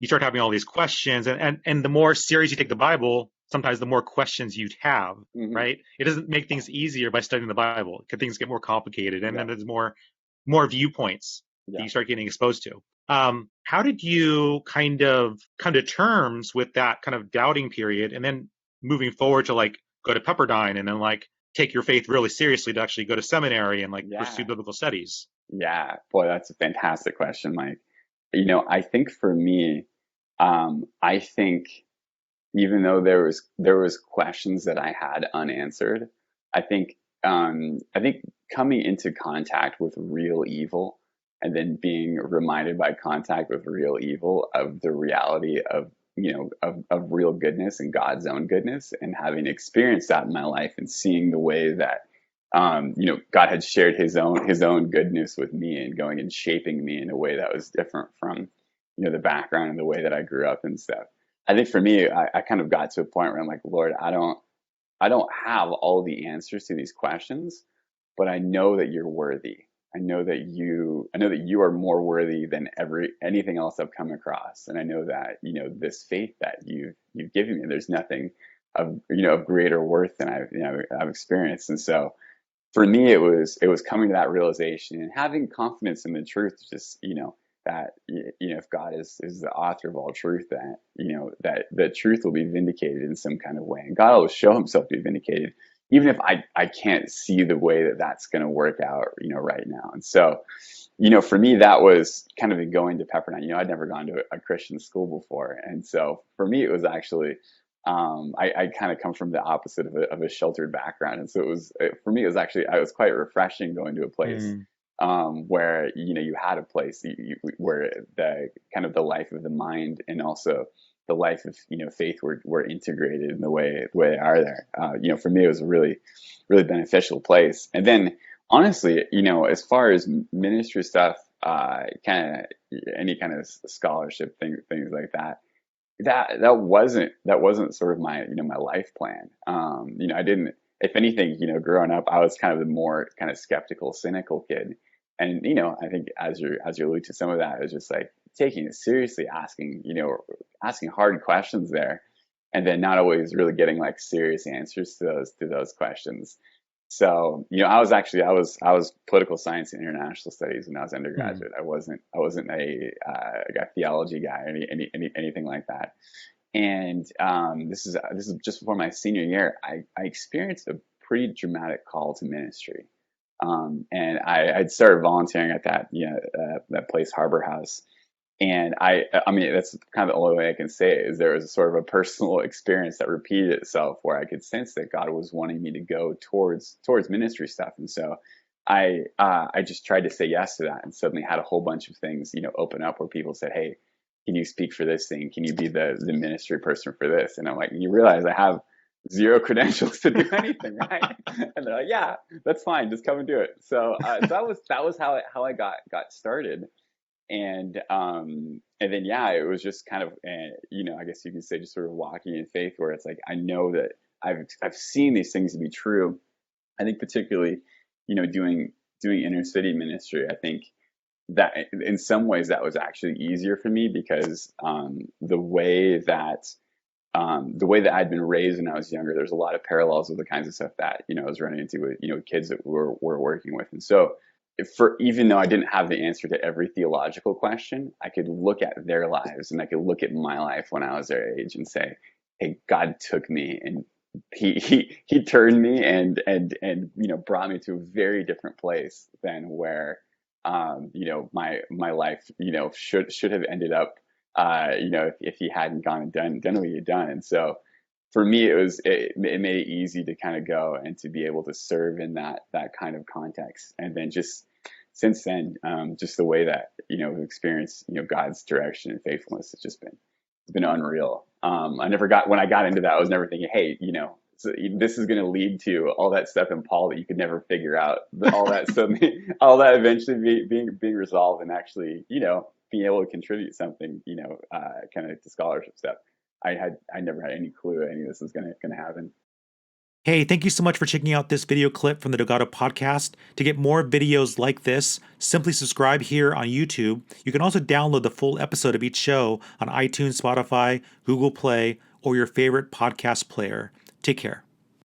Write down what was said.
you start having all these questions, and the more serious you take the Bible, sometimes the more questions you'd have, Hmm. right? It doesn't make things easier by studying the Bible, because things get more complicated, and Yeah. then there's more viewpoints that Yeah. you start getting exposed to. How did you kind of come to terms with that kind of doubting period, and then moving forward to like go to Pepperdine, and then like take your faith really seriously to actually go to seminary and like pursue Yeah. biblical studies? Yeah. Boy, that's a fantastic question, Mike. I think for me, I think even though there was questions that I had unanswered, I think I think coming into contact with real evil and then being reminded by contact with real evil of the reality of of real goodness and God's own goodness, and having experienced that in my life and seeing the way that God had shared his own goodness with me and going and shaping me in a way that was different from the background and the way that I grew up and stuff. I think for me, I kind of got to a point where I'm like, Lord, I don't have all the answers to these questions, but I know that you're worthy. I know that you are more worthy than anything else I've come across, and I know that this faith that you've given me, there's nothing of greater worth than I've experienced. And so for me, it was coming to that realization and having confidence in the truth, just that if God is the author of all truth, that that the truth will be vindicated in some kind of way, and God will show Himself to be vindicated, even if I can't see the way that that's going to work out right now. And so for me, that was kind of going to Pepperdine. I'd never gone to a Christian school before, and so for me, it was actually I kind of come from the opposite of a sheltered background, and so for me, I was quite refreshing going to a place Mm. where you had a place where the kind of the life of the mind and also the life of faith were integrated in the way they are there. For me, it was a really really beneficial place. And then honestly, as far as ministry stuff, kind of any kind of scholarship things like that, that wasn't sort of my life plan. I didn't. If anything, growing up, I was kind of the more kind of skeptical, cynical kid, and I think as you allude to some of that, it was just like taking it seriously, asking hard questions there, and then not always really getting like serious answers to those questions. So, I was political science and international studies when I was Mm. undergraduate. I wasn't a theology guy or anything like that. And this is just before my senior year. I experienced a pretty dramatic call to ministry, and I'd started volunteering at that place, Harbor House. And I mean, that's kind of the only way I can say it, is there was a sort of a personal experience that repeated itself where I could sense that God was wanting me to go towards ministry stuff. And so I just tried to say yes to that, and suddenly had a whole bunch of things, open up where people said, "Hey, can you speak for this thing? Can you be the ministry person for this?" And I'm like, you realize I have zero credentials to do anything, right? And they're like, "Yeah, that's fine. Just come and do it." So that was how I got started. And then yeah, it was just kind of I guess you could say just sort of walking in faith, where it's like I know that I've seen these things to be true. I think particularly doing inner city ministry, I think that in some ways that was actually easier for me, because the way that I'd been raised when I was younger, there's a lot of parallels with the kinds of stuff that I was running into with kids that we're working with. And so even though I didn't have the answer to every theological question, I could look at their lives and I could look at my life when I was their age and say, "Hey, God took me and he turned me and brought me to a very different place than where my life should have ended up, if he hadn't gone and done what he had done." And so for me, it made it easy to kind of go and to be able to serve in that kind of context. And then just since then, just the way that we've experienced God's direction and faithfulness, it's been unreal. I never got when I got into that, I was never thinking, hey, so this is going to lead to all that stuff in Paul that you could never figure out. All that suddenly, all that eventually being resolved, and actually, being able to contribute something, kind of to scholarship stuff. I never had any clue any of this was going to happen. Hey, thank you so much for checking out this video clip from the Delgado podcast. To get more videos like this, simply subscribe here on YouTube. You can also download the full episode of each show on iTunes, Spotify, Google Play, or your favorite podcast player. Take care.